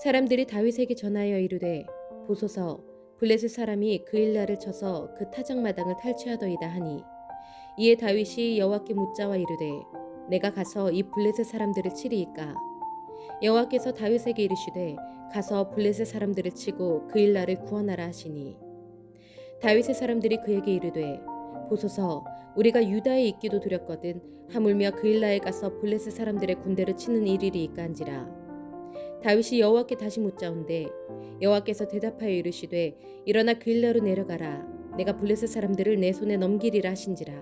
사람들이 다윗에게 전하여 이르되 보소서 블레셋 사람이 그일라를 쳐서 그 타작마당을 탈취하더이다 하니 이에 다윗이 여호와께 묻자와 이르되 내가 가서 이 블레셋 사람들을 치리이까 여호와께서 다윗에게 이르시되 가서 블레셋 사람들을 치고 그일라를 구원하라 하시니 다윗의 사람들이 그에게 이르되 보소서 우리가 유다에 있기도 두렵거든 하물며 그일라에 가서 블레셋 사람들의 군대를 치는 일이리이까 한지라. 다윗이 여호와께 다시 묻자온데 여호와께서 대답하여 이르시되 일어나 그일라로 내려가라 내가 블레셋 사람들을 내 손에 넘기리라 하신지라.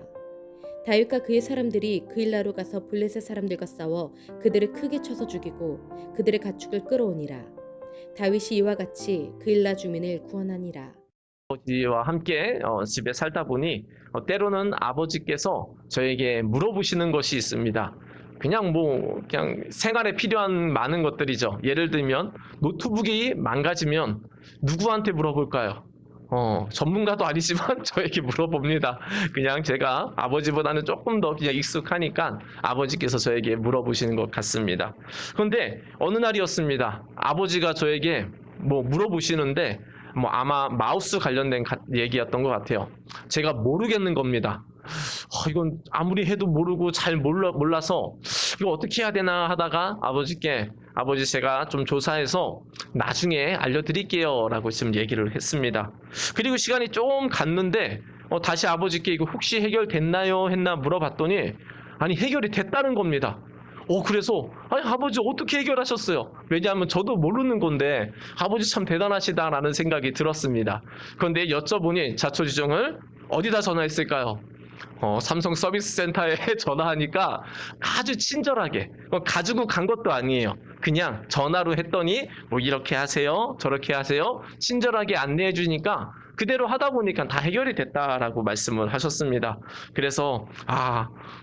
다윗과 그의 사람들이 그일라로 가서 블레셋 사람들과 싸워 그들을 크게 쳐서 죽이고 그들의 가축을 끌어오니라. 다윗이 이와 같이 그일라 주민을 구원하니라. 아버지와 함께 집에 살다 보니 때로는 아버지께서 저에게 물어보시는 것이 있습니다. 그냥 생활에 필요한 많은 것들이죠. 예를 들면 노트북이 망가지면 누구한테 물어볼까요? 전문가도 아니지만 저에게 물어봅니다. 그냥 제가 아버지보다는 조금 더 그냥 익숙하니까 아버지께서 저에게 물어보시는 것 같습니다. 그런데 어느 날이었습니다. 아버지가 저에게 물어보시는데 아마 마우스 관련된 얘기였던 것 같아요. 제가 모르겠는 겁니다. 이건 아무리 해도 모르고 잘 몰라서 이거 어떻게 해야 되나 하다가 아버지 제가 좀 조사해서 나중에 알려드릴게요 라고 지금 얘기를 했습니다. 그리고 시간이 좀 갔는데 다시 아버지께 이거 혹시 해결됐나요 했나 물어봤더니 아니 해결이 됐다는 겁니다. 그래서 아니 아버지 어떻게 해결하셨어요? 왜냐하면 저도 모르는 건데 아버지 참 대단하시다라는 생각이 들었습니다. 그런데 여쭤보니 자초지종을 어디다 전화했을까요? 삼성 서비스 센터에 전화하니까 아주 친절하게 가지고 간 것도 아니에요. 그냥 전화로 했더니 이렇게 하세요 저렇게 하세요 친절하게 안내해 주니까 그대로 하다 보니까 다 해결이 됐다라고 말씀을 하셨습니다. 그래서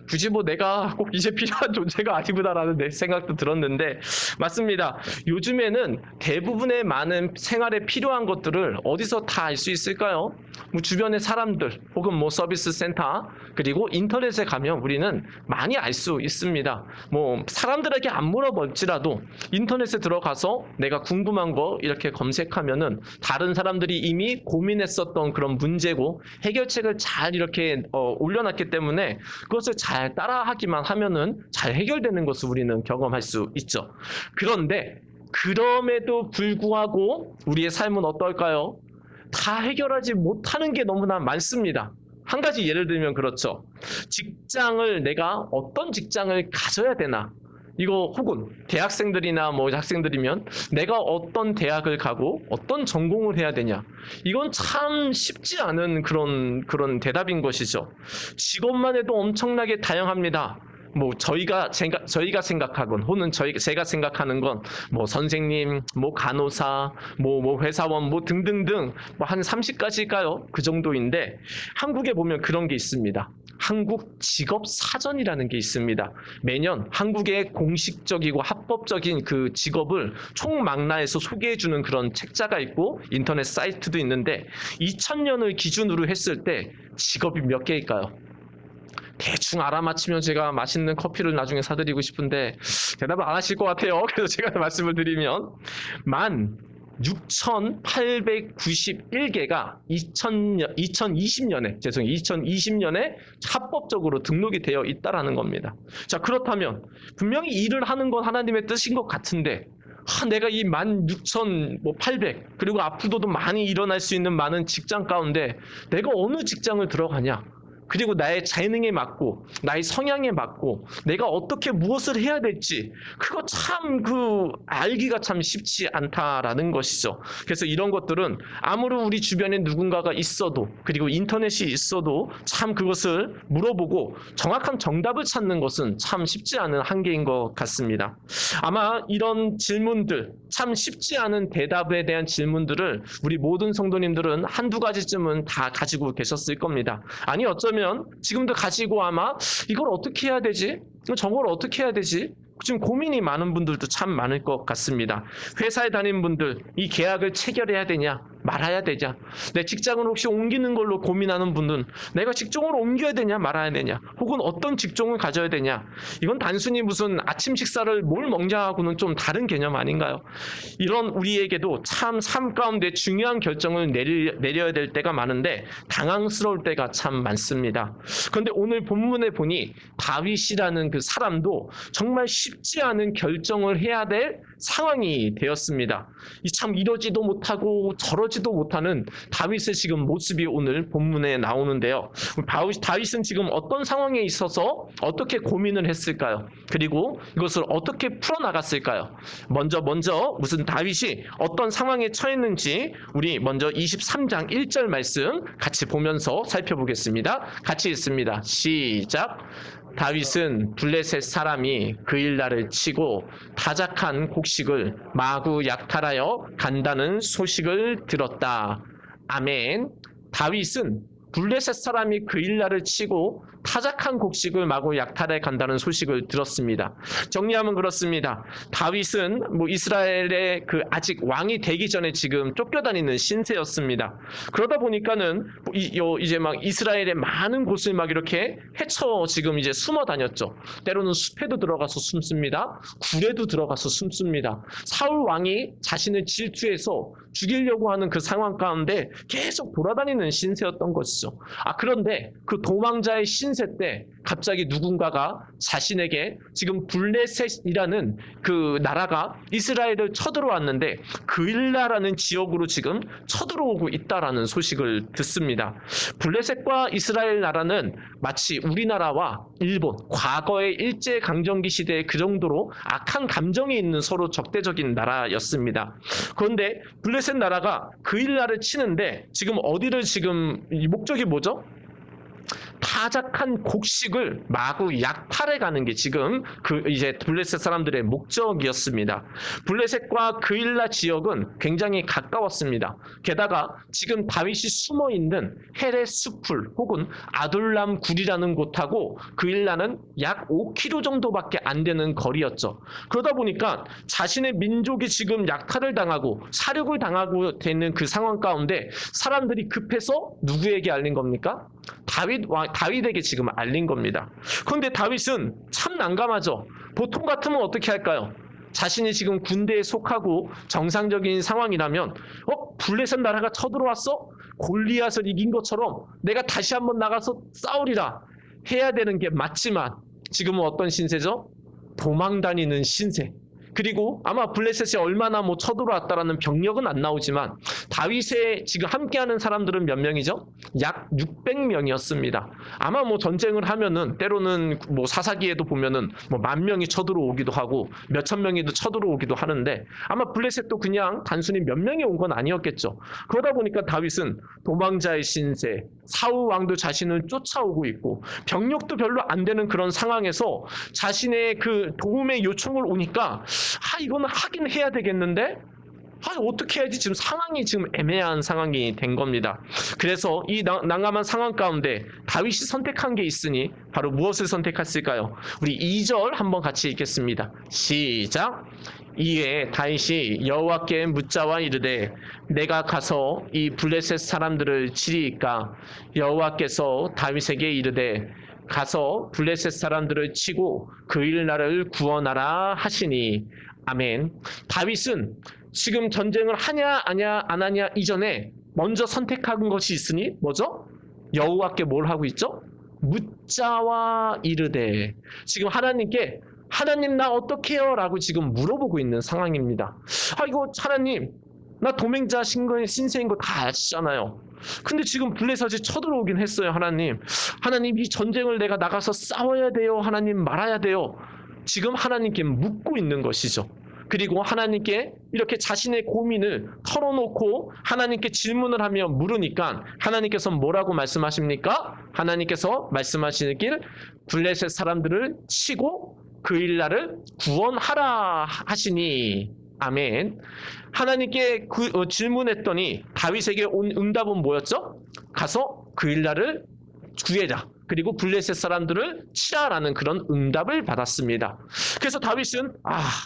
굳이 내가 꼭 이제 필요한 존재가 아니구나라는 생각도 들었는데 맞습니다. 요즘에는 대부분의 많은 생활에 필요한 것들을 어디서 다 알 수 있을까요? 주변의 사람들 혹은 서비스 센터 그리고 인터넷에 가면 우리는 많이 알 수 있습니다. 사람들에게 안 물어볼지라도 인터넷에 들어가서 내가 궁금한 거 이렇게 검색하면은 다른 사람들이 이미 고민했었던 그런 문제고 해결책을 잘 이렇게 올려놨기 때문에 그것을 잘 따라하기만 하면은 잘 해결되는 것을 우리는 경험할 수 있죠. 그런데 그럼에도 불구하고 우리의 삶은 어떨까요? 다 해결하지 못하는 게 너무나 많습니다. 한 가지 예를 들면 그렇죠. 내가 어떤 직장을 가져야 되나? 이거 혹은 대학생들이나 학생들이면 내가 어떤 대학을 가고 어떤 전공을 해야 되냐? 이건 참 쉽지 않은 그런 대답인 것이죠. 직업만 해도 엄청나게 다양합니다. 저희가 생각하건 혹은 제가 생각하는 건 선생님, 간호사, 회사원 등등등 한 30가지일까요? 그 정도인데 한국에 보면 그런 게 있습니다. 한국 직업 사전이라는 게 있습니다. 매년 한국의 공식적이고 합법적인 그 직업을 총망라해서 소개해주는 그런 책자가 있고 인터넷 사이트도 있는데 2000년을 기준으로 했을 때 직업이 몇 개일까요? 대충 알아맞히면 제가 맛있는 커피를 나중에 사드리고 싶은데 대답을 안 하실 것 같아요. 그래서 제가 말씀을 드리면 16,891개가 2020년에 합법적으로 등록이 되어 있다라는 겁니다. 자, 그렇다면 분명히 일을 하는 건 하나님의 뜻인 것 같은데 내가 이 16,800 그리고 앞으로도 많이 일어날 수 있는 많은 직장 가운데 내가 어느 직장을 들어가냐? 그리고 나의 재능에 맞고 나의 성향에 맞고 내가 어떻게 무엇을 해야 될지 그거 참 알기가 참 쉽지 않다라는 것이죠. 그래서 이런 것들은 아무리 우리 주변에 누군가가 있어도 그리고 인터넷이 있어도 참 그것을 물어보고 정확한 정답을 찾는 것은 참 쉽지 않은 한계인 것 같습니다. 아마 이런 질문들 참 쉽지 않은 대답에 대한 질문들을 우리 모든 성도님들은 한두 가지쯤은 다 가지고 계셨을 겁니다. 아니 어쩌면 지금도 가지고 아마 이걸 어떻게 해야 되지? 저걸 어떻게 해야 되지? 지금 고민이 많은 분들도 참 많을 것 같습니다. 회사에 다니는 분들 이 계약을 체결해야 되냐? 말아야 되냐? 내 직장을 혹시 옮기는 걸로 고민하는 분들은 내가 직종을 옮겨야 되냐 말아야 되냐? 혹은 어떤 직종을 가져야 되냐? 이건 단순히 무슨 아침 식사를 뭘 먹냐하고는 좀 다른 개념 아닌가요? 이런 우리에게도 참 삶 가운데 중요한 결정을 내려야 될 때가 많은데 당황스러울 때가 참 많습니다. 그런데 오늘 본문에 보니 다윗이라는 그 사람도 정말 쉽지 않은 결정을 해야 될 상황이 되었습니다. 참 이러지도 못하고 저러지도 못하는 다윗의 지금 모습이 오늘 본문에 나오는데요. 다윗은 지금 어떤 상황에 있어서 어떻게 고민을 했을까요? 그리고 이것을 어떻게 풀어나갔을까요? 먼저 무슨 다윗이 어떤 상황에 처했는지 우리 먼저 23장 1절 말씀 같이 보면서 살펴보겠습니다. 같이 읽습니다. 시작. 다윗은 블레셋 사람이 그일라를 치고 타작한 곡식을 마구 약탈하여 간다는 소식을 들었다. 아멘. 다윗은 블레셋 사람이 그일라를 치고 타작한 곡식을 마구 약탈해 간다는 소식을 들었습니다. 정리하면 그렇습니다. 다윗은 이스라엘의 그 아직 왕이 되기 전에 지금 쫓겨다니는 신세였습니다. 그러다 보니까는 이제 막 이스라엘의 많은 곳을 막 이렇게 헤쳐 지금 이제 숨어 다녔죠. 때로는 숲에도 들어가서 숨습니다. 굴에도 들어가서 숨습니다. 사울 왕이 자신을 질투해서 죽이려고 하는 그 상황 가운데 계속 돌아다니는 신세였던 것이죠. 그런데 그 도망자의 신세 때 갑자기 누군가가 자신에게 지금 블레셋이라는 그 나라가 이스라엘을 쳐들어왔는데 그일라라는 지역으로 지금 쳐들어오고 있다라는 소식을 듣습니다. 블레셋과 이스라엘 나라는 마치 우리나라와 일본 과거의 일제강점기 시대에 그 정도로 악한 감정이 있는 서로 적대적인 나라였습니다. 그런데 블레셋 나라가 그일라를 치는데 지금 어디를 지금 목적이 뭐죠? 타작한 곡식을 마구 약탈해 가는 게 지금 이제 블레셋 사람들의 목적이었습니다. 블레셋과 그일라 지역은 굉장히 가까웠습니다. 게다가 지금 다윗이 숨어 있는 헤레 숲풀 혹은 아둘람 굴이라는 곳하고 그일라는 약 5km 정도밖에 안 되는 거리였죠. 그러다 보니까 자신의 민족이 지금 약탈을 당하고 사륙을 당하고 되는 그 상황 가운데 사람들이 급해서 누구에게 알린 겁니까? 다윗에게 지금 알린 겁니다. 그런데 다윗은 참 난감하죠. 보통 같으면 어떻게 할까요? 자신이 지금 군대에 속하고 정상적인 상황이라면 블레셋 나라가 쳐들어왔어? 골리앗을 이긴 것처럼 내가 다시 한번 나가서 싸우리라 해야 되는 게 맞지만 지금은 어떤 신세죠? 도망다니는 신세. 그리고 아마 블레셋이 얼마나 쳐들어왔다라는 병력은 안 나오지만 다윗의 지금 함께하는 사람들은 몇 명이죠? 약 600명이었습니다. 아마 전쟁을 하면은 때로는 사사기에도 보면은 10,000명이 쳐들어오기도 하고 몇천 명이도 쳐들어오기도 하는데 아마 블레셋도 그냥 단순히 몇 명이 온 건 아니었겠죠. 그러다 보니까 다윗은 도망자의 신세, 사울 왕도 자신을 쫓아오고 있고 병력도 별로 안 되는 그런 상황에서 자신의 그 도움의 요청을 오니까 이거는 하긴 해야 되겠는데 어떻게 해야지 지금 상황이 지금 애매한 상황이 된 겁니다. 그래서 이 난감한 상황 가운데 다윗이 선택한 게 있으니 바로 무엇을 선택했을까요? 우리 2절 한번 같이 읽겠습니다. 시작. 이에 다윗이 여호와께 묻자와 이르되 내가 가서 이 블레셋 사람들을 치리이까? 여호와께서 다윗에게 이르되 가서 블레셋 사람들을 치고 그일라를 구원하라 하시니. 아멘. 다윗은 지금 전쟁을 하냐 안 하냐 이전에 먼저 선택한 것이 있으니 뭐죠? 여호와께 뭘 하고 있죠? 묻자와 이르되. 지금 하나님께 하나님 나 어떻게 해요? 라고 지금 물어보고 있는 상황입니다. 이거 하나님 나 도맹자 신세인 거 다 아시잖아요. 근데 지금 블레셋이 쳐들어오긴 했어요. 하나님 이 전쟁을 내가 나가서 싸워야 돼요? 하나님 말아야 돼요? 지금 하나님께 묻고 있는 것이죠. 그리고 하나님께 이렇게 자신의 고민을 털어놓고 하나님께 질문을 하며 물으니까 하나님께서 뭐라고 말씀하십니까? 하나님께서 말씀하시길 블레셋 사람들을 치고 그일라를 구원하라 하시니. 아멘. 하나님께 질문했더니 다윗에게 온 응답은 뭐였죠? 가서 그일라를 구해라. 그리고 블레셋 사람들을 치라라는 그런 응답을 받았습니다. 그래서 다윗은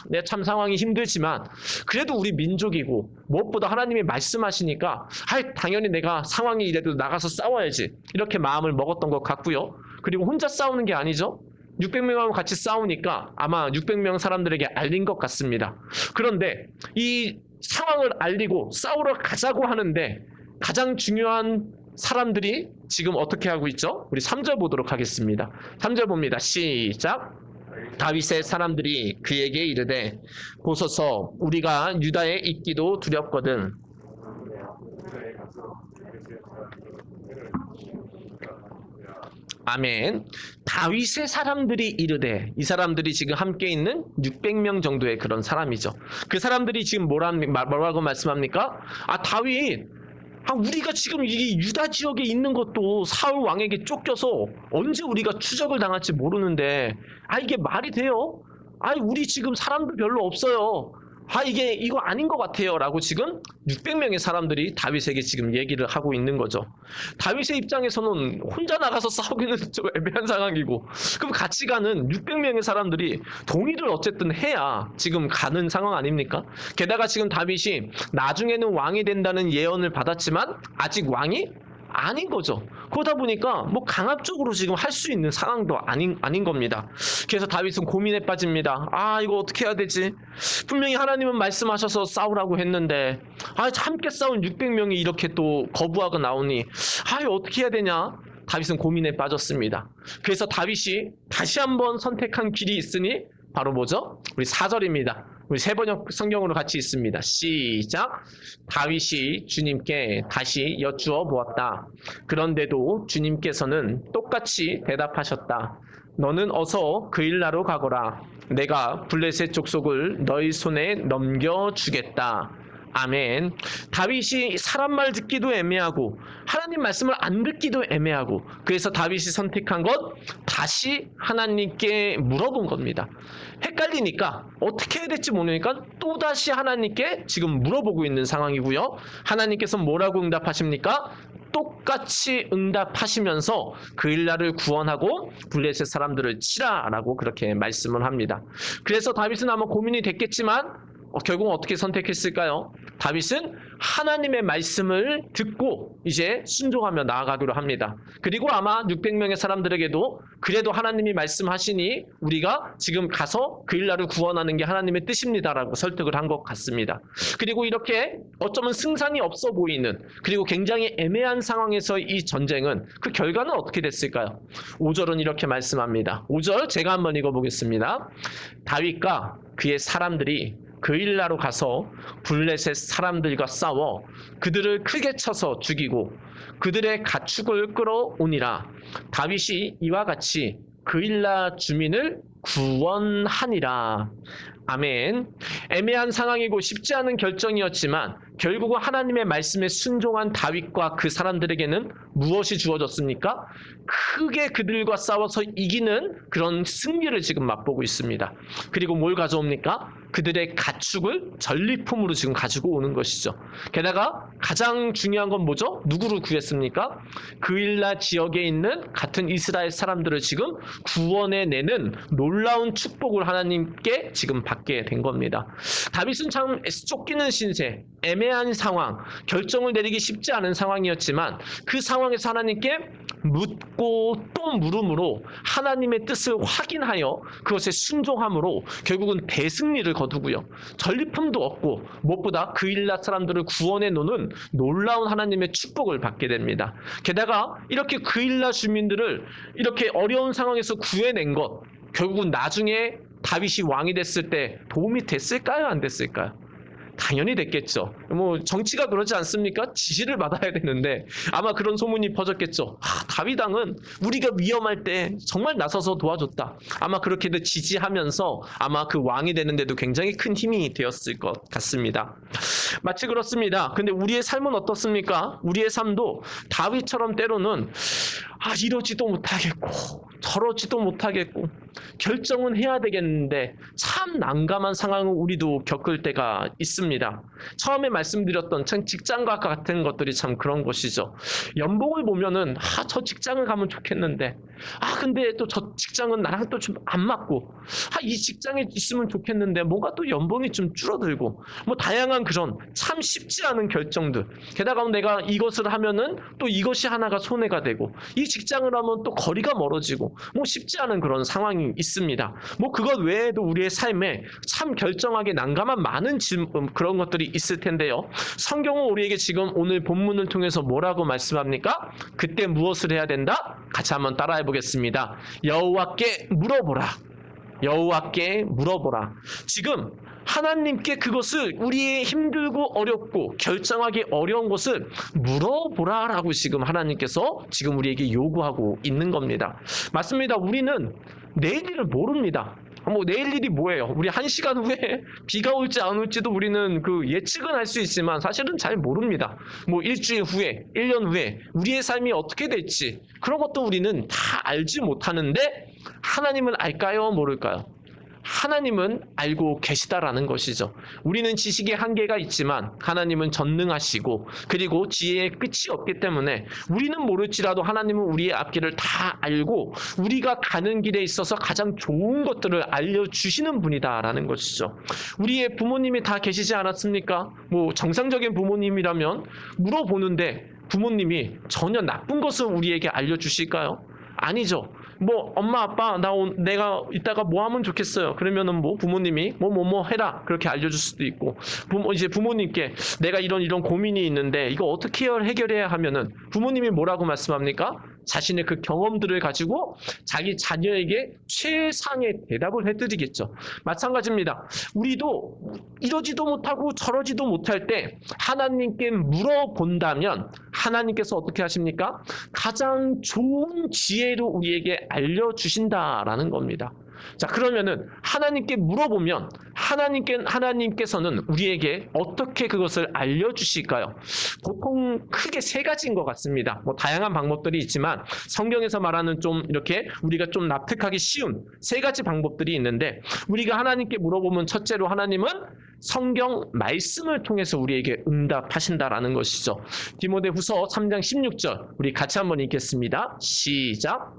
내 참 상황이 힘들지만 그래도 우리 민족이고 무엇보다 하나님이 말씀하시니까 당연히 내가 상황이 이래도 나가서 싸워야지 이렇게 마음을 먹었던 것 같고요. 그리고 혼자 싸우는 게 아니죠. 600명하고 같이 싸우니까 아마 600명 사람들에게 알린 것 같습니다. 그런데 이 상황을 알리고 싸우러 가자고 하는데 가장 중요한 사람들이 지금 어떻게 하고 있죠? 우리 3절 보도록 하겠습니다. 3절 봅니다. 시작. 다윗의 사람들이 그에게 이르되 보소서 우리가 유다에 있기도 두렵거든. 아멘. 다윗의 사람들이 이르되, 이 사람들이 지금 함께 있는 600명 정도의 그런 사람이죠. 그 사람들이 지금 뭐라고 말씀합니까? 다윗, 우리가 지금 이 유다 지역에 있는 것도 사울 왕에게 쫓겨서 언제 우리가 추적을 당할지 모르는데, 이게 말이 돼요? 우리 지금 사람도 별로 없어요. 이거 아닌 것 같아요. 라고 지금 600명의 사람들이 다윗에게 지금 얘기를 하고 있는 거죠. 다윗의 입장에서는 혼자 나가서 싸우기는 좀 애매한 상황이고, 그럼 같이 가는 600명의 사람들이 동의를 어쨌든 해야 지금 가는 상황 아닙니까? 게다가 지금 다윗이 나중에는 왕이 된다는 예언을 받았지만 아직 왕이 아닌 거죠. 그러다 보니까 강압적으로 지금 할 수 있는 상황도 아닌 겁니다. 그래서 다윗은 고민에 빠집니다. 이거 어떻게 해야 되지? 분명히 하나님은 말씀하셔서 싸우라고 했는데 함께 싸운 600명이 이렇게 또 거부하고 나오니 이거 어떻게 해야 되냐? 다윗은 고민에 빠졌습니다. 그래서 다윗이 다시 한번 선택한 길이 있으니 바로 뭐죠? 우리 4절입니다. 우리 세 번역 성경으로 같이 있습니다. 시작. 다윗이 주님께 다시 여쭈어 보았다. 그런데도 주님께서는 똑같이 대답하셨다. 너는 어서 그일라로 가거라. 내가 블레셋 족속을 너희 손에 넘겨주겠다. 아멘. 다윗이 사람 말 듣기도 애매하고 하나님 말씀을 안 듣기도 애매하고 그래서 다윗이 선택한 것 다시 하나님께 물어본 겁니다. 헷갈리니까 어떻게 해야 될지 모르니까 또다시 하나님께 지금 물어보고 있는 상황이고요. 하나님께서 뭐라고 응답하십니까? 똑같이 응답하시면서 그일라를 구원하고 블레셋 사람들을 치라라고 그렇게 말씀을 합니다. 그래서 다윗은 아마 고민이 됐겠지만 결국 어떻게 선택했을까요? 다윗은 하나님의 말씀을 듣고 이제 순종하며 나아가기로 합니다. 그리고 아마 600명의 사람들에게도 그래도 하나님이 말씀하시니 우리가 지금 가서 그일라를 구원하는 게 하나님의 뜻입니다라고 설득을 한 것 같습니다. 그리고 이렇게 어쩌면 승산이 없어 보이는 그리고 굉장히 애매한 상황에서 이 전쟁은 그 결과는 어떻게 됐을까요? 5절은 이렇게 말씀합니다. 5절 제가 한번 읽어보겠습니다. 다윗과 그의 사람들이 그일라로 가서 블레셋 사람들과 싸워 그들을 크게 쳐서 죽이고 그들의 가축을 끌어오니라. 다윗이 이와 같이 그일라 주민을 구원하니라. 아멘. 애매한 상황이고 쉽지 않은 결정이었지만 결국은 하나님의 말씀에 순종한 다윗과 그 사람들에게는 무엇이 주어졌습니까? 크게 그들과 싸워서 이기는 그런 승리를 지금 맛보고 있습니다. 그리고 뭘 가져옵니까? 그들의 가축을 전리품으로 지금 가지고 오는 것이죠. 게다가 가장 중요한 건 뭐죠? 누구를 구했습니까? 그일라 지역에 있는 같은 이스라엘 사람들을 지금 구원해내는 놀라운 축복을 하나님께 지금 받게 된 겁니다. 다윗은 참 쫓기는 신세, 애매한 상황, 결정을 내리기 쉽지 않은 상황이었지만 그 상황에서 하나님께 묻고 또 물음으로 하나님의 뜻을 확인하여 그것에 순종함으로 결국은 대승리를 거두고요. 전리품도 얻고 무엇보다 그일라 사람들을 구원해 놓는 놀라운 하나님의 축복을 받게 됩니다. 게다가 이렇게 그일라 주민들을 이렇게 어려운 상황에서 구해낸 것 결국은 나중에 다윗이 왕이 됐을 때 도움이 됐을까요? 안 됐을까요? 당연히 됐겠죠. 정치가 그러지 않습니까? 지시를 받아야 되는데 아마 그런 소문이 퍼졌겠죠. 다윗 왕은 우리가 위험할 때 정말 나서서 도와줬다. 아마 그렇게도 지지하면서 아마 그 왕이 되는데도 굉장히 큰 힘이 되었을 것 같습니다. 마치 그렇습니다. 근데 우리의 삶은 어떻습니까? 우리의 삶도 다윗처럼 때로는 이러지도 못하겠고 저러지도 못하겠고 결정은 해야 되겠는데 참 난감한 상황을 우리도 겪을 때가 있습니다. 처음에 말씀드렸던 참 직장과 같은 것들이 참 그런 것이죠. 연봉을 보면은 저 직장을 가면 좋겠는데 근데 또 저 직장은 나랑 또 좀 안 맞고 이 직장에 있으면 좋겠는데 뭔가 또 연봉이 좀 줄어들고 뭐 다양한 그런 참 쉽지 않은 결정들. 게다가 내가 이것을 하면은 또 이것이 하나가 손해가 되고 이 직장을 하면 또 거리가 멀어지고 뭐 쉽지 않은 그런 상황이 있습니다. 뭐 그것 외에도 우리의 삶에 참 결정하기 난감한 많은 그런 것들이 있을 텐데요. 성경은 우리에게 지금 오늘 본문을 통해서 뭐라고 말씀합니까? 그때 무엇을 해야 된다? 같이 한번 따라해 보겠습니다. 여호와께 물어보라. 여호와께 물어보라. 지금 하나님께 그것을 우리의 힘들고 어렵고 결정하기 어려운 것을 물어보라라고 지금 하나님께서 지금 우리에게 요구하고 있는 겁니다. 맞습니다. 우리는 내일 일을 모릅니다. 뭐 내일 일이 뭐예요? 우리 1시간 후에 비가 올지 안 올지도 우리는 그 예측은 할 수 있지만 사실은 잘 모릅니다. 뭐 일주일 후에, 1년 후에 우리의 삶이 어떻게 될지 그런 것도 우리는 다 알지 못하는데 하나님은 알까요? 모를까요? 하나님은 알고 계시다라는 것이죠. 우리는 지식의 한계가 있지만 하나님은 전능하시고 그리고 지혜의 끝이 없기 때문에 우리는 모를지라도 하나님은 우리의 앞길을 다 알고 우리가 가는 길에 있어서 가장 좋은 것들을 알려주시는 분이다라는 것이죠. 우리의 부모님이 다 계시지 않았습니까? 뭐 정상적인 부모님이라면 물어보는데 부모님이 전혀 나쁜 것을 우리에게 알려주실까요? 아니죠. 뭐 엄마 아빠 내가 이따가 뭐 하면 좋겠어요. 그러면은 뭐 부모님이 뭐 해라 그렇게 알려줄 수도 있고 이제 부모님께 내가 이런 고민이 있는데 이거 어떻게 해결해야 하면은 부모님이 뭐라고 말씀합니까? 자신의 그 경험들을 가지고 자기 자녀에게 최상의 대답을 해드리겠죠. 마찬가지입니다. 우리도 이러지도 못하고 저러지도 못할 때 하나님께 물어본다면 하나님께서 어떻게 하십니까? 가장 좋은 지혜로 우리에게 알려주신다라는 겁니다. 자, 그러면은 하나님께 물어보면 하나님께서는 우리에게 어떻게 그것을 알려주실까요? 보통 크게 세 가지인 것 같습니다. 뭐 다양한 방법들이 있지만 성경에서 말하는 좀 이렇게 우리가 좀 납득하기 쉬운 세 가지 방법들이 있는데 우리가 하나님께 물어보면 첫째로 하나님은 성경 말씀을 통해서 우리에게 응답하신다라는 것이죠. 디모데후서 3장 16절 우리 같이 한번 읽겠습니다. 시작.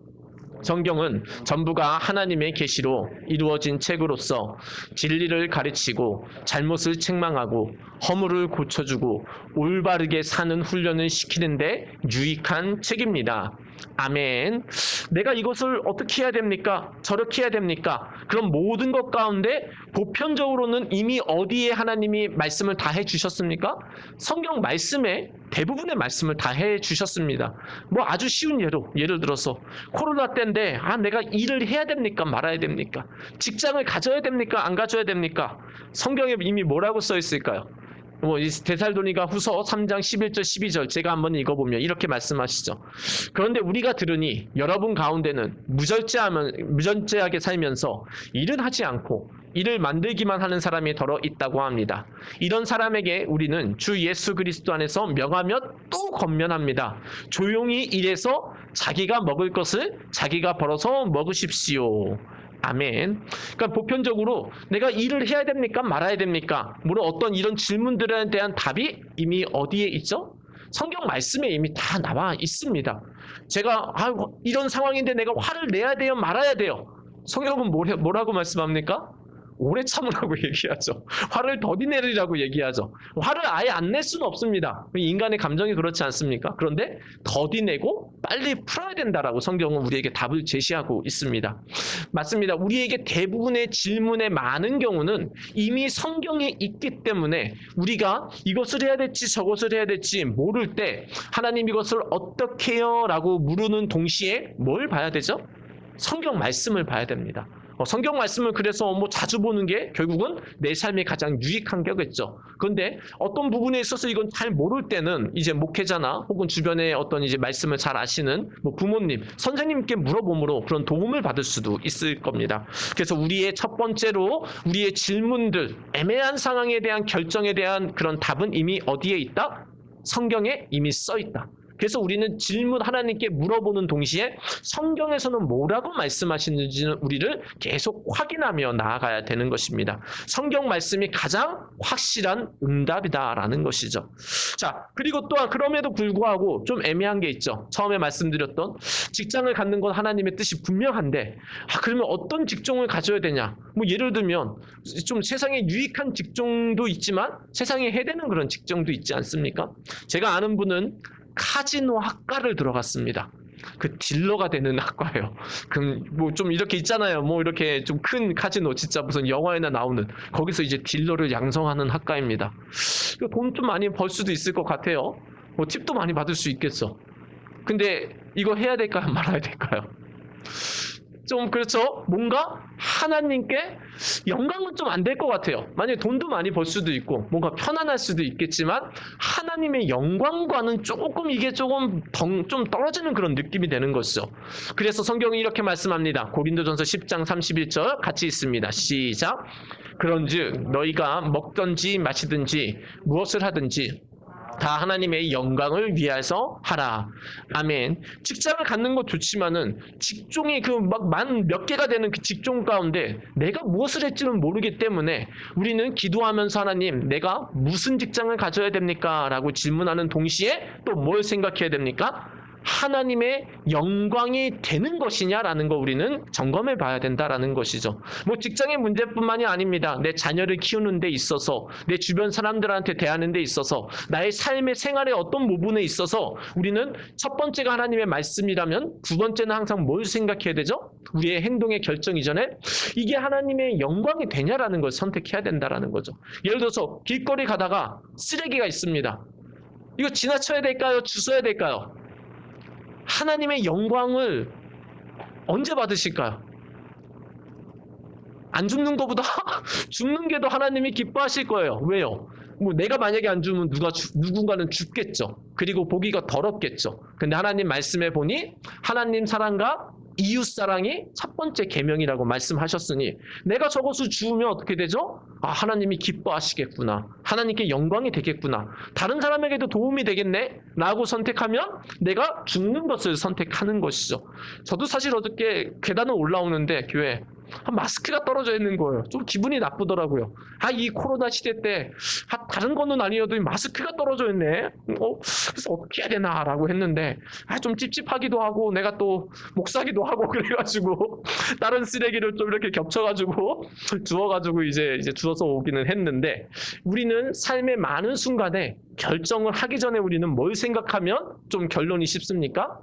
성경은 전부가 하나님의 계시로 이루어진 책으로서 진리를 가르치고 잘못을 책망하고 허물을 고쳐주고 올바르게 사는 훈련을 시키는데 유익한 책입니다. 아멘. 내가 이것을 어떻게 해야 됩니까? 저렇게 해야 됩니까? 그럼 모든 것 가운데 보편적으로는 이미 어디에 하나님이 말씀을 다 해주셨습니까? 성경 말씀에 대부분의 말씀을 다 해주셨습니다. 뭐 아주 쉬운 예를 들어서 코로나 때인데 내가 일을 해야 됩니까? 말아야 됩니까? 직장을 가져야 됩니까? 안 가져야 됩니까? 성경에 이미 뭐라고 써 있을까요? 데살로니가 후서 3장 11절 12절 제가 한번 읽어보면 이렇게 말씀하시죠. 그런데 우리가 들으니 여러분 가운데는 무절제하게 살면서 일은 하지 않고 일을 만들기만 하는 사람이 더러 있다고 합니다. 이런 사람에게 우리는 주 예수 그리스도 안에서 명하며 또 권면합니다. 조용히 일해서 자기가 먹을 것을 자기가 벌어서 먹으십시오. 아멘. 그러니까 보편적으로 내가 일을 해야 됩니까? 말아야 됩니까? 물론 어떤 이런 질문들에 대한 답이 이미 어디에 있죠? 성경 말씀에 이미 다 나와 있습니다. 제가 이런 상황인데 내가 화를 내야 돼요? 말아야 돼요? 성경은 뭐라고 말씀합니까? 오래 참으라고 얘기하죠. 화를 더디 내리라고 얘기하죠. 화를 아예 안 낼 수는 없습니다. 인간의 감정이 그렇지 않습니까? 그런데 더디 내고 빨리 풀어야 된다라고 성경은 우리에게 답을 제시하고 있습니다. 맞습니다. 우리에게 대부분의 질문의 많은 경우는 이미 성경에 있기 때문에 우리가 이것을 해야 될지 저것을 해야 될지 모를 때 하나님 이것을 어떻게 해요? 라고 물으는 동시에 뭘 봐야 되죠? 성경 말씀을 봐야 됩니다. 성경 말씀을 그래서 자주 보는 게 결국은 내 삶에 가장 유익한 거겠죠. 그런데 어떤 부분에 있어서 이건 잘 모를 때는 이제 목회자나 혹은 주변에 어떤 이제 말씀을 잘 아시는 부모님, 선생님께 물어봄으로 그런 도움을 받을 수도 있을 겁니다. 그래서 우리의 첫 번째로 우리의 질문들, 애매한 상황에 대한 결정에 대한 그런 답은 이미 어디에 있다? 성경에 이미 써 있다. 그래서 우리는 하나님께 물어보는 동시에 성경에서는 뭐라고 말씀하시는지는 우리를 계속 확인하며 나아가야 되는 것입니다. 성경 말씀이 가장 확실한 응답이다라는 것이죠. 자, 그리고 또한 그럼에도 불구하고 좀 애매한 게 있죠. 처음에 말씀드렸던 직장을 갖는 건 하나님의 뜻이 분명한데, 그러면 어떤 직종을 가져야 되냐? 뭐 예를 들면 좀 세상에 유익한 직종도 있지만 세상에 해대는 그런 직종도 있지 않습니까? 제가 아는 분은 카지노 학과를 들어갔습니다. 그 딜러가 되는 학과예요. 그 뭐 좀 이렇게 있잖아요. 뭐 이렇게 좀 큰 카지노, 진짜 무슨 영화에나 나오는, 거기서 이제 딜러를 양성하는 학과입니다. 돈 좀 많이 벌 수도 있을 것 같아요. 뭐 팁도 많이 받을 수 있겠어. 근데 이거 해야 될까요? 말아야 될까요? 좀 그렇죠? 뭔가 하나님께 영광은 좀 안 될 것 같아요. 만약에 돈도 많이 벌 수도 있고 뭔가 편안할 수도 있겠지만 하나님의 영광과는 조금 이게 좀 떨어지는 그런 느낌이 되는 것이죠. 그래서 성경이 이렇게 말씀합니다. 고린도전서 10장 31절 같이 있습니다. 시작. 그런즉 너희가 먹든지 마시든지 무엇을 하든지 다 하나님의 영광을 위해서 하라. 아멘. 직장을 갖는 것 좋지만은 직종이 그 막 몇 개가 되는 그 직종 가운데 내가 무엇을 할지는 모르기 때문에 우리는 기도하면서 하나님, 내가 무슨 직장을 가져야 됩니까? 라고 질문하는 동시에 또 뭘 생각해야 됩니까? 하나님의 영광이 되는 것이냐라는 거 우리는 점검해 봐야 된다라는 것이죠. 뭐 직장의 문제뿐만이 아닙니다. 내 자녀를 키우는 데 있어서, 내 주변 사람들한테 대하는 데 있어서, 나의 삶의 생활의 어떤 부분에 있어서 우리는 첫 번째가 하나님의 말씀이라면 두 번째는 항상 뭘 생각해야 되죠? 우리의 행동의 결정 이전에 이게 하나님의 영광이 되냐라는 걸 선택해야 된다라는 거죠. 예를 들어서 길거리 가다가 쓰레기가 있습니다. 이거 지나쳐야 될까요? 주워야 될까요? 하나님의 영광을 언제 받으실까요? 안 죽는 것보다 죽는 게 더 하나님이 기뻐하실 거예요. 왜요? 뭐 내가 만약에 안 죽으면 누군가는 죽겠죠. 그리고 보기가 더럽겠죠. 근데 하나님 말씀에 보니 하나님 사랑과 이웃 사랑이 첫 번째 계명이라고 말씀하셨으니 내가 저것을 주우면 어떻게 되죠? 하나님이 기뻐하시겠구나. 하나님께 영광이 되겠구나. 다른 사람에게도 도움이 되겠네? 라고 선택하면 내가 죽는 것을 선택하는 것이죠. 저도 사실 어저께 계단을 올라오는데 교회 마스크가 떨어져 있는 거예요. 좀 기분이 나쁘더라고요. 이 코로나 시대 때 다른 거는 아니어도 마스크가 떨어져 있네. 그래서 어떻게 해야 되나라고 했는데 좀 찝찝하기도 하고 내가 또 목사기도 하고 그래가지고 다른 쓰레기를 좀 이렇게 겹쳐가지고 주워가지고 이제 주워서 오기는 했는데 우리는 삶의 많은 순간에 결정을 하기 전에 우리는 뭘 생각하면 좀 결론이 쉽습니까?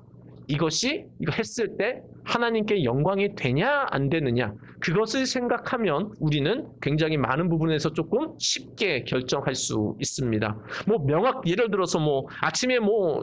이거 했을 때 하나님께 영광이 되냐 안 되느냐 그것을 생각하면 우리는 굉장히 많은 부분에서 조금 쉽게 결정할 수 있습니다. 예를 들어서 아침에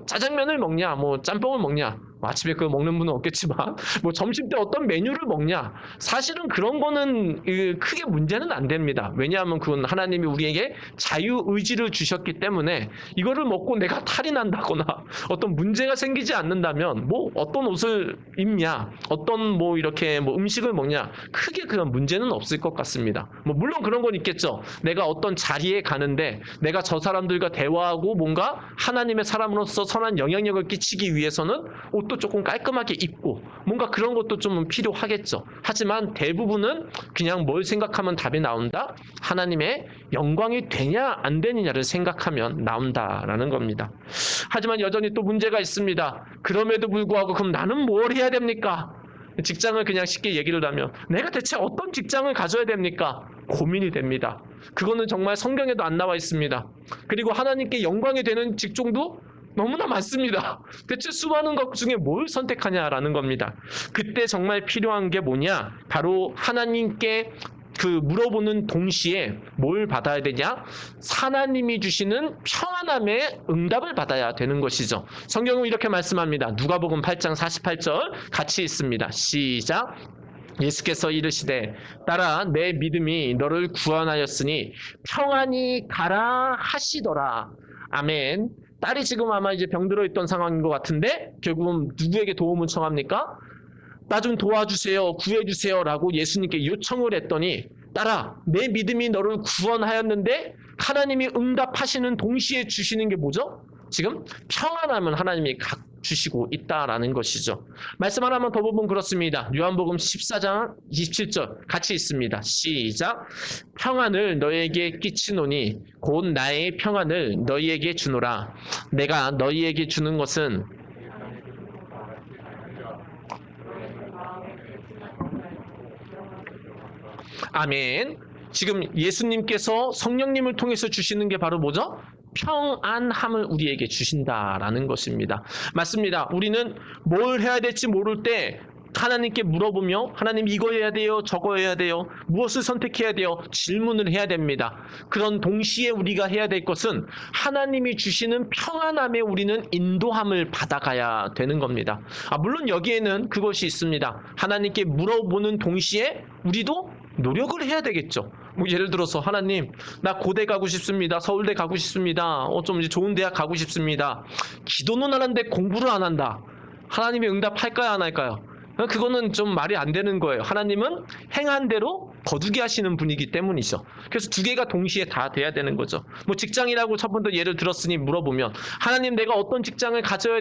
짜장면을 먹냐 짬뽕을 먹냐 아침에 그거 먹는 분은 없겠지만 점심 때 어떤 메뉴를 먹냐 사실은 그런 거는 크게 문제는 안 됩니다. 왜냐하면 그건 하나님이 우리에게 자유의지를 주셨기 때문에 이거를 먹고 내가 탈이 난다거나 어떤 문제가 생기지 않는다면 어떤 옷을 입냐 어떤 이렇게 음식을 먹냐 크게 그런 문제는 없을 것 같습니다. 물론 그런 건 있겠죠. 내가 어떤 자리에 가는데 내가 저 사람들과 대화하고 뭔가 하나님의 사람으로서 선한 영향력을 끼치기 위해서는 옷도 조금 깔끔하게 입고 뭔가 그런 것도 좀 필요하겠죠. 하지만 대부분은 그냥 뭘 생각하면 답이 나온다? 하나님의 영광이 되냐 안 되느냐를 생각하면 나온다라는 겁니다. 하지만 여전히 또 문제가 있습니다. 그럼에도 불구하고 그럼 나는 뭘 해야 됩니까? 직장을 그냥 쉽게 얘기를 하면 내가 대체 어떤 직장을 가져야 됩니까? 고민이 됩니다. 그거는 정말 성경에도 안 나와 있습니다. 그리고 하나님께 영광이 되는 직종도 너무나 많습니다. 대체 수많은 것 중에 뭘 선택하냐라는 겁니다. 그때 정말 필요한 게 뭐냐? 바로 하나님께 물어보는 동시에 뭘 받아야 되냐? 하나님이 주시는 평안함의 응답을 받아야 되는 것이죠. 성경은 이렇게 말씀합니다. 누가복음 8장 48절 같이 있습니다. 시작. 예수께서 이르시되 딸아 내 믿음이 너를 구원하였으니 평안히 가라 하시더라. 아멘. 딸이 지금 아마 이제 병들어 있던 상황인 것 같은데 결국은 누구에게 도움을 청합니까? 나 좀 도와주세요, 구해주세요 라고 예수님께 요청을 했더니 딸아 내 믿음이 너를 구원하였는데 하나님이 응답하시는 동시에 주시는 게 뭐죠? 지금 평안함을 하나님이 주시고 있다라는 것이죠. 말씀 하나만 더 보면 그렇습니다. 요한복음 14장 27절 같이 있습니다. 시작. 평안을 너희에게 끼치노니 곧 나의 평안을 너희에게 주노라. 내가 너희에게 주는 것은 아멘. 지금 예수님께서 성령님을 통해서 주시는 게 바로 뭐죠? 평안함을 우리에게 주신다라는 것입니다. 맞습니다. 우리는 뭘 해야 될지 모를 때 하나님께 물어보며 하나님 이거 해야 돼요, 저거 해야 돼요, 무엇을 선택해야 돼요, 질문을 해야 됩니다. 그런 동시에 우리가 해야 될 것은 하나님이 주시는 평안함에 우리는 인도함을 받아가야 되는 겁니다. 물론 여기에는 그것이 있습니다. 하나님께 물어보는 동시에 우리도 노력을 해야 되겠죠. 예를 들어서 하나님 나 고대 가고 싶습니다. 서울대 가고 싶습니다. 좀 이제 좋은 대학 가고 싶습니다. 기도는 하는데 공부를 안 한다. 하나님이 응답할까요, 안 할까요? 그거는 좀 말이 안 되는 거예요. 하나님은 행한 대로 거두게 하시는 분이기 때문이죠. 그래서 두 개가 동시에 다 돼야 되는 거죠. 직장이라고 첫 번째 예를 들었으니 물어보면 하나님 내가 어떤 직장을 가져야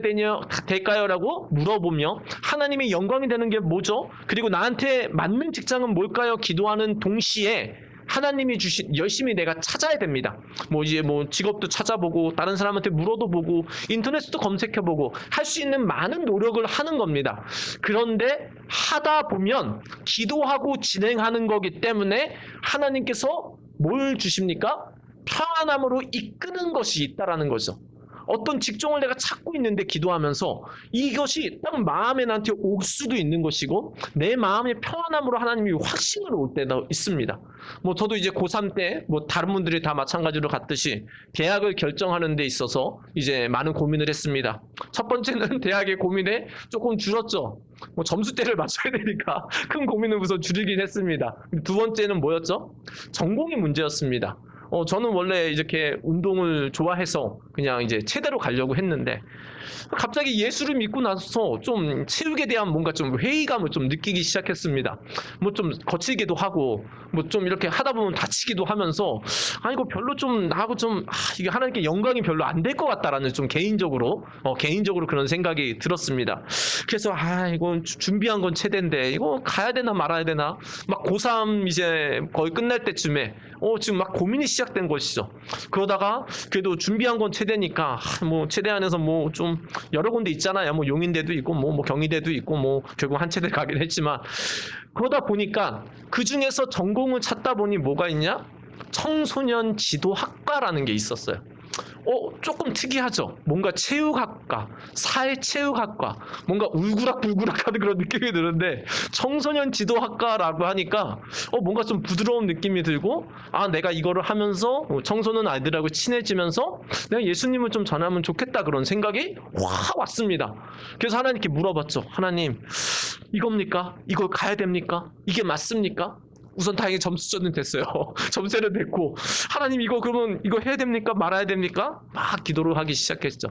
될까요? 라고 물어보며 하나님의 영광이 되는 게 뭐죠? 그리고 나한테 맞는 직장은 뭘까요? 기도하는 동시에 하나님이 주신 열심히 내가 찾아야 됩니다. 이제 직업도 찾아보고 다른 사람한테 물어도 보고 인터넷도 검색해보고 할 수 있는 많은 노력을 하는 겁니다. 그런데 하다 보면 기도하고 진행하는 거기 때문에 하나님께서 뭘 주십니까? 평안함으로 이끄는 것이 있다라는 거죠. 어떤 직종을 내가 찾고 있는데 기도하면서 이것이 딱 마음에 나한테 올 수도 있는 것이고 내 마음의 평안함으로 하나님이 확신을 올 때도 있습니다. 저도 이제 고3 때 다른 분들이 다 마찬가지로 갔듯이 대학을 결정하는 데 있어서 이제 많은 고민을 했습니다. 첫 번째는 대학의 고민에 조금 줄었죠. 점수대를 맞춰야 되니까 큰 고민을 우선 줄이긴 했습니다. 두 번째는 뭐였죠? 전공이 문제였습니다. 저는 원래 이렇게 운동을 좋아해서 그냥 이제 체대로 가려고 했는데 갑자기 예수를 믿고 나서 좀 체육에 대한 뭔가 좀 회의감을 좀 느끼기 시작했습니다. 좀 거칠기도 하고 좀 이렇게 하다 보면 다치기도 하면서 이거 별로 좀 나하고 좀 이게 하나님께 영광이 별로 안 될 것 같다라는 좀 개인적으로 그런 생각이 들었습니다. 그래서 이건 준비한 건 체대인데 이거 가야 되나 말아야 되나 고3 이제 거의 끝날 때쯤에 지금 고민이 시작된 것이죠. 그러다가 그래도 준비한 건 체대니까 체대 안에서 좀 여러 군데 있잖아요. 용인대도 있고 경희대도 있고 결국 한 체대 가긴 했지만 그러다 보니까 그 중에서 전공을 찾다 보니 뭐가 있냐? 청소년 지도학과라는 게 있었어요. 조금 특이하죠. 뭔가 체육학과, 사회체육학과, 뭔가 울그락불그락하는 그런 느낌이 드는데 청소년 지도학과라고 하니까 뭔가 좀 부드러운 느낌이 들고 내가 이거를 하면서 청소년 아이들하고 친해지면서 내가 예수님을 좀 전하면 좋겠다 그런 생각이 확 왔습니다. 그래서 하나님께 물어봤죠. 하나님 이겁니까? 이걸 가야 됩니까? 이게 맞습니까? 우선 다행히 점수는 됐어요. 점수는 됐고 하나님 이거 그러면 이거 해야 됩니까? 말아야 됩니까? 막 기도를 하기 시작했죠.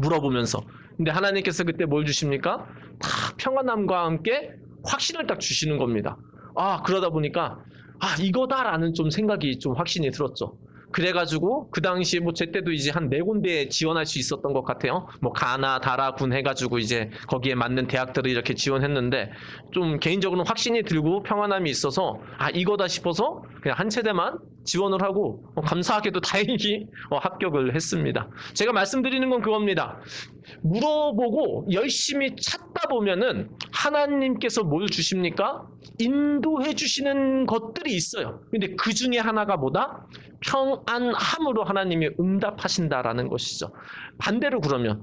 물어보면서. 근데 하나님께서 그때 뭘 주십니까? 다 평안함과 함께 확신을 딱 주시는 겁니다. 그러다 보니까 이거다라는 좀 생각이 좀 확신이 들었죠. 그래가지고 그 당시에 제 때도 이제 한 4군데에 지원할 수 있었던 것 같아요. 가나, 다라, 군 해가지고 이제 거기에 맞는 대학들을 이렇게 지원했는데 좀 개인적으로는 확신이 들고 평안함이 있어서 이거다 싶어서 그냥 한 체대만 지원을 하고 감사하게도 다행히 합격을 했습니다. 제가 말씀드리는 건 그겁니다. 물어보고 열심히 찾다 보면은 하나님께서 뭘 주십니까? 인도해 주시는 것들이 있어요. 근데 그 중에 하나가 뭐다? 평안함으로 하나님이 응답하신다라는 것이죠. 반대로 그러면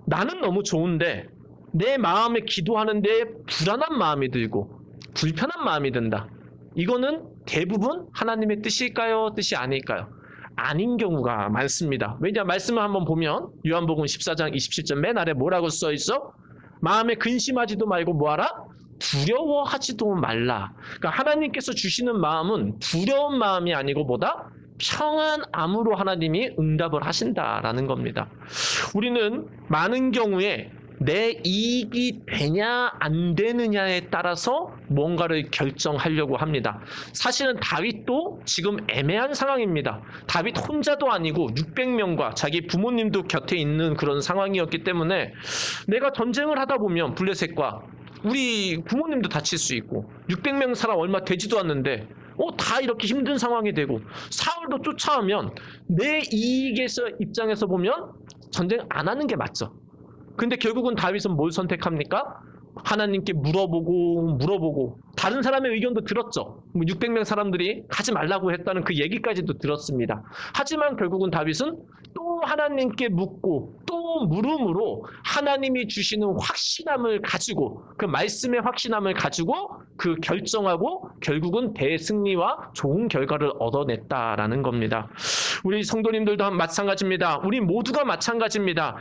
나는 너무 좋은데 내 마음에 기도하는데 불안한 마음이 들고 불편한 마음이 든다. 이거는 대부분 하나님의 뜻일까요? 뜻이 아닐까요? 아닌 경우가 많습니다. 왜냐 말씀을 한번 보면 요한복음 14장 27절 맨 아래 뭐라고 써 있어? 마음에 근심하지도 말고 뭐하라? 두려워하지도 말라. 그러니까 하나님께서 주시는 마음은 두려운 마음이 아니고 뭐다? 평안함으로 하나님이 응답을 하신다라는 겁니다. 우리는 많은 경우에 내 이익이 되냐 안 되느냐에 따라서 뭔가를 결정하려고 합니다. 사실은 다윗도 지금 애매한 상황입니다. 다윗 혼자도 아니고 600명과 자기 부모님도 곁에 있는 그런 상황이었기 때문에 내가 전쟁을 하다 보면 블레셋과 우리 부모님도 다칠 수 있고 600명 사람 얼마 되지도 않는데 다 이렇게 힘든 상황이 되고 사울도 쫓아오면 내 이익에서 입장에서 보면 전쟁 안 하는 게 맞죠. 근데 결국은 다윗은 뭘 선택합니까? 하나님께 물어보고 다른 사람의 의견도 들었죠. 600명 사람들이 가지 말라고 했다는 그 얘기까지도 들었습니다. 하지만 결국은 다윗은 또 하나님께 묻고 또 물음으로 하나님이 주시는 확신함을 가지고 그 말씀의 확신함을 가지고 그 결정하고 결국은 대승리와 좋은 결과를 얻어냈다라는 겁니다. 우리 성도님들도 마찬가지입니다. 우리 모두가 마찬가지입니다.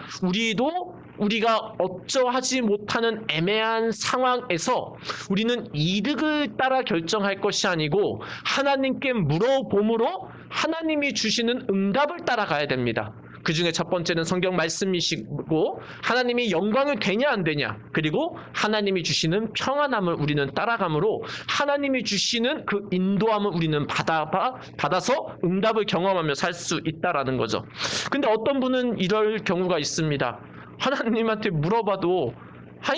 우리가 어쩌하지 못하는 애매한 상황에서 우리는 이득을 따라 결정할 것이 아니고 하나님께 물어봄으로 하나님이 주시는 응답을 따라가야 됩니다. 그 중에 첫 번째는 성경 말씀이시고 하나님이 영광을 되냐 안 되냐 그리고 하나님이 주시는 평안함을 우리는 따라감으로 하나님이 주시는 그 인도함을 우리는 받아서 응답을 경험하며 살 수 있다라는 거죠. 근데 어떤 분은 이럴 경우가 있습니다. 하나님한테 물어봐도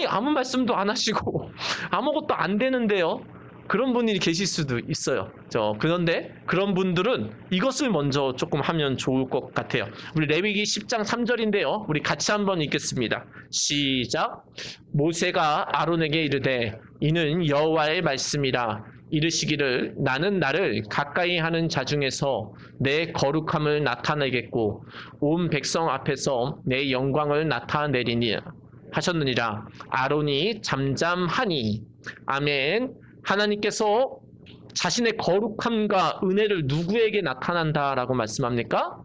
아무 말씀도 안 하시고 아무것도 안 되는데요. 그런 분이 계실 수도 있어요. 그런데 그런 분들은 이것을 먼저 조금 하면 좋을 것 같아요. 우리 레위기 10장 3절인데요. 우리 같이 한번 읽겠습니다. 시작. 모세가 아론에게 이르되 이는 여호와의 말씀이라 이르시기를 나는 나를 가까이 하는 자 중에서 내 거룩함을 나타내겠고 온 백성 앞에서 내 영광을 나타내리니 하셨느니라. 아론이 잠잠하니. 아멘. 하나님께서 자신의 거룩함과 은혜를 누구에게 나타난다라고 말씀합니까?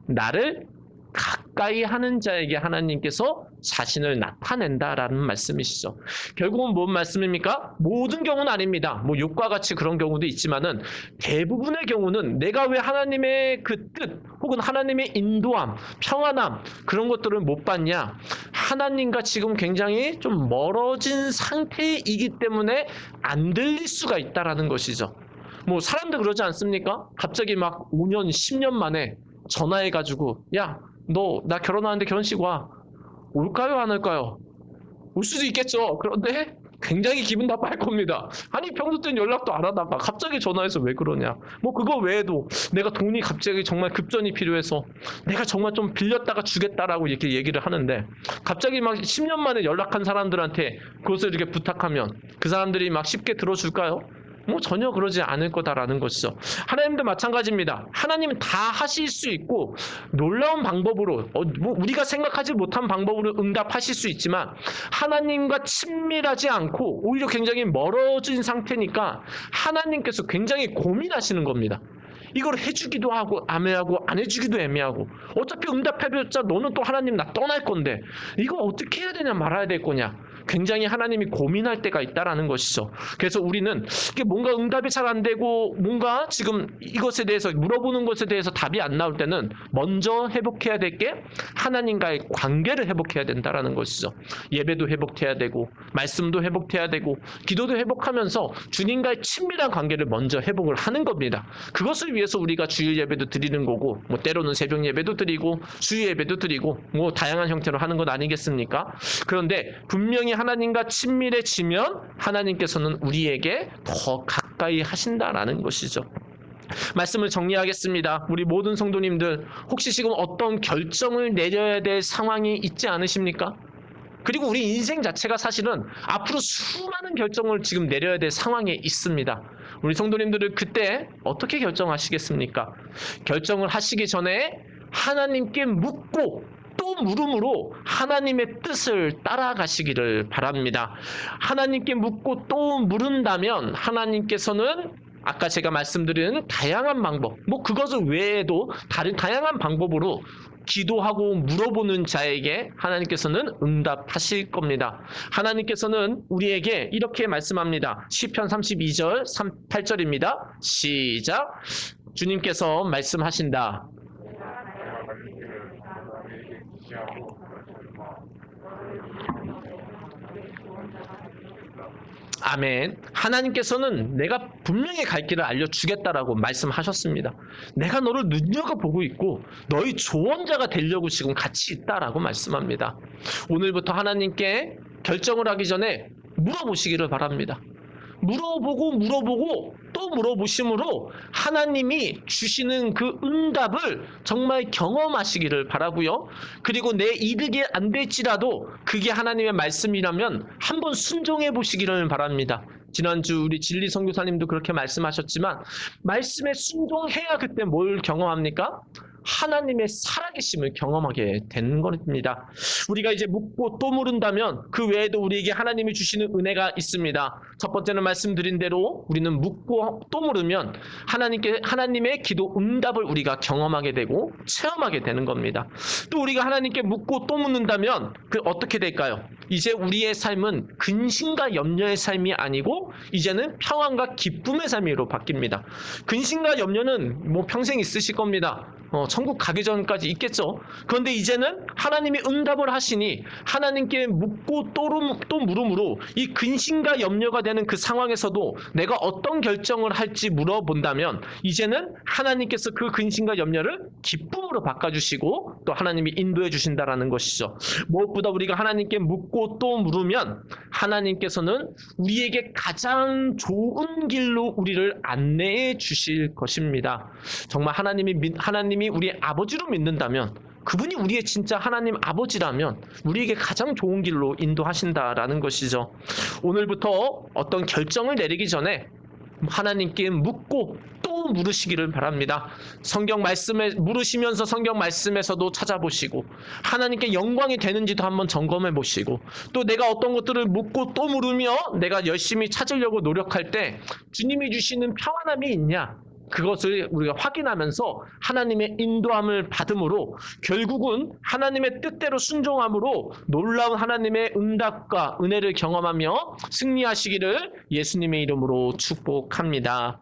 나를 가까이 하는 자에게 하나님께서 자신을 나타낸다라는 말씀이시죠. 결국은 뭔 말씀입니까? 모든 경우는 아닙니다. 욥과 같이 그런 경우도 있지만은 대부분의 경우는 내가 왜 하나님의 그 뜻 혹은 하나님의 인도함, 평안함 그런 것들을 못 받냐? 하나님과 지금 굉장히 좀 멀어진 상태이기 때문에 안 들릴 수가 있다라는 것이죠. 사람들 그러지 않습니까? 갑자기 막 5년, 10년 만에 전화해가지고 야, 너 나 결혼하는데 결혼식 와. 올까요? 안 올까요? 올 수도 있겠죠. 그런데 굉장히 기분 나빠할 겁니다. 아니 평소 때는 연락도 안 하다가 갑자기 전화해서 왜 그러냐. 그거 외에도 내가 돈이 갑자기 정말 급전이 필요해서 내가 정말 좀 빌렸다가 주겠다라고 이렇게 얘기를 하는데 갑자기 막 10년 만에 연락한 사람들한테 그것을 이렇게 부탁하면 그 사람들이 막 쉽게 들어줄까요? 전혀 그러지 않을 거다라는 것이죠. 하나님도 마찬가지입니다. 하나님은 다 하실 수 있고 놀라운 방법으로 우리가 생각하지 못한 방법으로 응답하실 수 있지만 하나님과 친밀하지 않고 오히려 굉장히 멀어진 상태니까 하나님께서 굉장히 고민하시는 겁니다. 이걸 해주기도 하고 애매하고 안 해주기도 애매하고 어차피 응답해봤자 너는 또 하나님 나 떠날 건데 이거 어떻게 해야 되냐 말아야 될 거냐 굉장히 하나님이 고민할 때가 있다라는 것이죠. 그래서 우리는 뭔가 응답이 잘 안 되고 뭔가 지금 이것에 대해서 물어보는 것에 대해서 답이 안 나올 때는 먼저 회복해야 될 게 하나님과의 관계를 회복해야 된다라는 것이죠. 예배도 회복해야 되고 말씀도 회복해야 되고 기도도 회복하면서 주님과의 친밀한 관계를 먼저 회복을 하는 겁니다. 그것을 위해서 우리가 주일 예배도 드리는 거고 때로는 새벽 예배도 드리고 주일 예배도 드리고 다양한 형태로 하는 것 아니겠습니까? 그런데 분명히 하나님과 친밀해지면 하나님께서는 우리에게 더 가까이 하신다라는 것이죠. 말씀을 정리하겠습니다. 우리 모든 성도님들 혹시 지금 어떤 결정을 내려야 될 상황이 있지 않으십니까? 그리고 우리 인생 자체가 사실은 앞으로 수많은 결정을 지금 내려야 될 상황에 있습니다. 우리 성도님들은 그때 어떻게 결정하시겠습니까? 결정을 하시기 전에 하나님께 묻고 또 물음으로 하나님의 뜻을 따라가시기를 바랍니다. 하나님께 묻고 또 물은다면 하나님께서는 아까 제가 말씀드린 다양한 방법, 그것을 외에도 다른 다양한 방법으로 기도하고 물어보는 자에게 하나님께서는 응답하실 겁니다. 하나님께서는 우리에게 이렇게 말씀합니다. 시편 32절 8절입니다. 시작. 주님께서 말씀하신다. 아멘. 하나님께서는 내가 분명히 갈 길을 알려주겠다라고 말씀하셨습니다. 내가 너를 눈여겨보고 있고 너희 조언자가 되려고 지금 같이 있다라고 말씀합니다. 오늘부터 하나님께 결정을 하기 전에 물어보시기를 바랍니다. 물어보고 또 물어보심으로 하나님이 주시는 그 응답을 정말 경험하시기를 바라고요. 그리고 내 이득이 안 될지라도 그게 하나님의 말씀이라면 한번 순종해 보시기를 바랍니다. 지난주 우리 진리 선교사님도 그렇게 말씀하셨지만 말씀에 순종해야 그때 뭘 경험합니까? 하나님의 살아계심을 경험하게 되는 겁니다. 우리가 이제 묻고 또 물은다면 그 외에도 우리에게 하나님이 주시는 은혜가 있습니다. 첫 번째는 말씀드린 대로 우리는 묻고 또 물으면 하나님의 기도 응답을 우리가 경험하게 되고 체험하게 되는 겁니다. 또 우리가 하나님께 묻고 또 묻는다면 그 어떻게 될까요? 이제 우리의 삶은 근심과 염려의 삶이 아니고 이제는 평안과 기쁨의 삶으로 바뀝니다. 근심과 염려는 뭐 평생 있으실 겁니다. 천국 가기 전까지 있겠죠. 그런데 이제는 하나님이 응답을 하시니 하나님께 묻고 또 물음으로 이 근심과 염려가 되는 그 상황에서도 내가 어떤 결정을 할지 물어본다면 이제는 하나님께서 그 근심과 염려를 기쁨으로 바꿔주시고 또 하나님이 인도해 주신다라는 것이죠. 무엇보다 우리가 하나님께 묻고 또 물으면 하나님께서는 우리에게 가장 좋은 길로 우리를 안내해 주실 것입니다. 정말 하나님이 우리의 아버지로 믿는다면 그분이 우리의 진짜 하나님 아버지라면 우리에게 가장 좋은 길로 인도하신다라는 것이죠. 오늘부터 어떤 결정을 내리기 전에 하나님께 묻고 또 물으시기를 바랍니다. 성경 말씀에 물으시면서 성경 말씀에서도 찾아보시고 하나님께 영광이 되는지도 한번 점검해 보시고 또 내가 어떤 것들을 묻고 또 물으며 내가 열심히 찾으려고 노력할 때 주님이 주시는 평안함이 있냐? 그것을 우리가 확인하면서 하나님의 인도함을 받음으로 결국은 하나님의 뜻대로 순종함으로 놀라운 하나님의 응답과 은혜를 경험하며 승리하시기를 예수님의 이름으로 축복합니다.